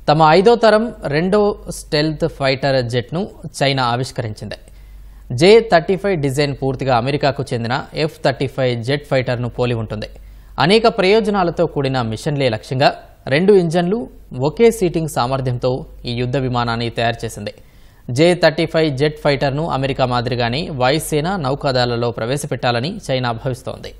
తమ 5వ తరం రెండో స్టెల్త్ ఫైటర్ జెట్ను చైనా ఆవిష్కరించింది. J-35 డిజైన్ పూర్తిగా అమెరికాకు చెందిన F-35 జెట్ ఫైటర్ను పోలి ఉంటుంది. అనేక ప్రయోజనాలతో కూడిన మిషన్లే లక్ష్యంగా 2 ఇంజన్లు ఒకే సీటింగ్ సామర్థ్యంతో ఈ యుద్ధ విమానాన్ని తయారు చేసింది. J-35 జెట్ ఫైటర్ను అమెరికా మాదిరిగానే వాయుసేన నౌకాదళాలలో ప్రవేశపెట్టాలని చైనా భావిస్తోంది.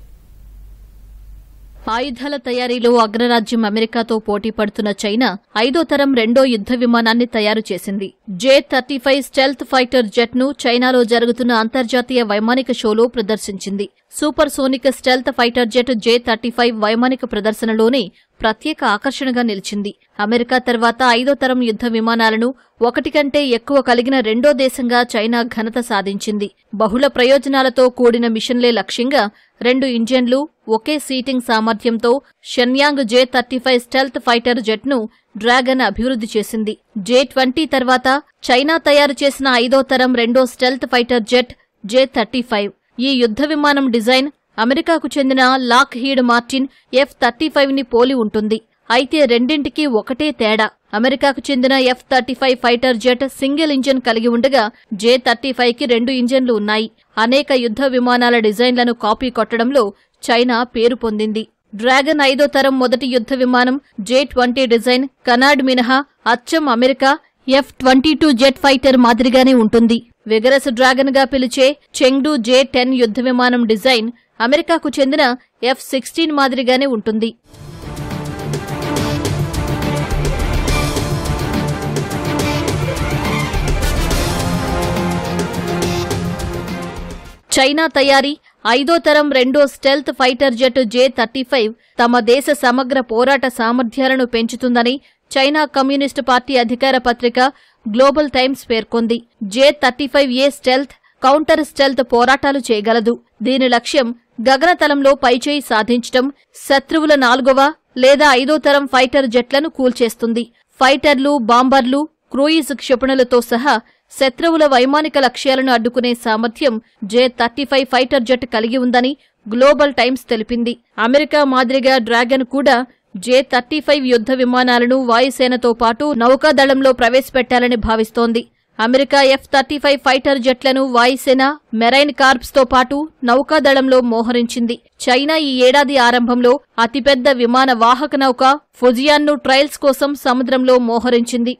ఆయుధాల తయారీలో అగ్రరాజ్యం అమెరికాతో పోటీ పడుతున్న చైనా 5వ తరం రెండో యుద్ధ విమానాన్ని తయారు చేసింది. J-35 స్టెల్త్ ఫైటర్ జెట్ను చైనాలో జరుగుతున్న అంతర్జాతీయ వైమానిక షోలో ప్రదర్శించింది. Super sonic stealth fighter jet J-35 వైమానిక ప్రదర్శనలోనే ప్రత్యేక ఆకర్షణగా నిలిచింది. అమెరికా తర్వాత 5వ తరం యుద్ధ విమానాలను ఒకటి కంటే ఎక్కువ కలిగిన రెండో దేశంగా చైనా ఘనత సాధించింది. బహుళ ప్రయోజనాలతో కూడిన మిషన్లే లక్ష్యంగా 2 ఇంజన్లు ఒకే సీటింగ్ సామర్థ్యంతో షెన్యాంగ్ J-35 స్టెల్త్ ఫైటర్ జెట్ను డ్రాగన్ అభివృద్ధి చేసింది. J-20 తర్వాత చైనా తయారు చేసిన 5వ తరం రెండో స్టెల్త్ ఫైటర్ జెట్ J-35. ఈ యుద్ధ విమానం డిజైన్ అమెరికాకు చెందిన లాక్హీడ్ మార్టిన్ F-35ని పోలి ఉంటుంది. అయితే రెండింటికి ఒకటే తేడా. అమెరికాకు చెందిన F-35 fighter jet single engine కలిగి ఉండగా J-35కి 2 ఇంజన్లు ఉన్నాయి. అనేక యుద్ధ విమానాల డిజైన్లను కాపీ కొట్టడంలో చైనా పేరు పొందింది. డ్రాగన్ 5వ తరం మొదటి యుద్ధ విమానం J-20 డిజైన్ కనాడ్ మినహా అచ్చం అమెరికా F-22 జెట్ ఫైటర్ మాదిరిగానే ఉంటుంది. విగరస్ డ్రాగన్ గా పిలిచే చెంగ్డు J-10 యుద్ధ విమానం డిజైన్ అమెరికాకు చెందిన F-16 మాదిరిగానే ఉంటుంది. చైనా తయారీ 5వ తరం రెండో స్టెల్త్ ఫైటర్ జెట్ J-35 తమ దేశ సమగ్ర పోరాట సామర్థ్యాలను పెంచుతుందని చైనా కమ్యూనిస్టు పార్టీ అధికార పత్రిక గ్లోబల్ టైమ్స్ పేర్కొంది. J-35A స్టెల్త్, కౌంటర్ స్టెల్త్ పోరాటాలు చేయగలదు. దీని లక్ష్యం గగనతలంలో పైచేయి సాధించటం, శత్రువుల 4వ లేదా 5వ తరం ఫైటర్ జెట్లను కూల్చేస్తుంది. ఫైటర్లు, బాంబర్లు, క్రూయిజ్ క్షిపణులతో సహా శత్రువుల వైమానిక లక్ష్యాలను అడ్డుకునే సామర్థ్యం J-35 ఫైటర్ జెట్ కలిగి ఉందని గ్లోబల్ టైమ్స్ తెలిపింది. అమెరికా మాదిరిగా డ్రాగన్ కూడా J-35 యుద్ధ విమానాలను వాయుసేనతో పాటు నౌకాదళంలో ప్రవేశపెట్టాలని భావిస్తోంది. అమెరికా F-35 ఫైటర్ జెట్లను వాయుసేన, మెరైన్ కార్ప్స్ తో పాటు నౌకాదళంలో మోహరించింది. చైనా ఈ ఏడాది ఆరంభంలో అతిపెద్ద విమాన వాహక నౌక ఫుజియాన్ను ట్రయల్స్ కోసం సముద్రంలో మోహరించింది.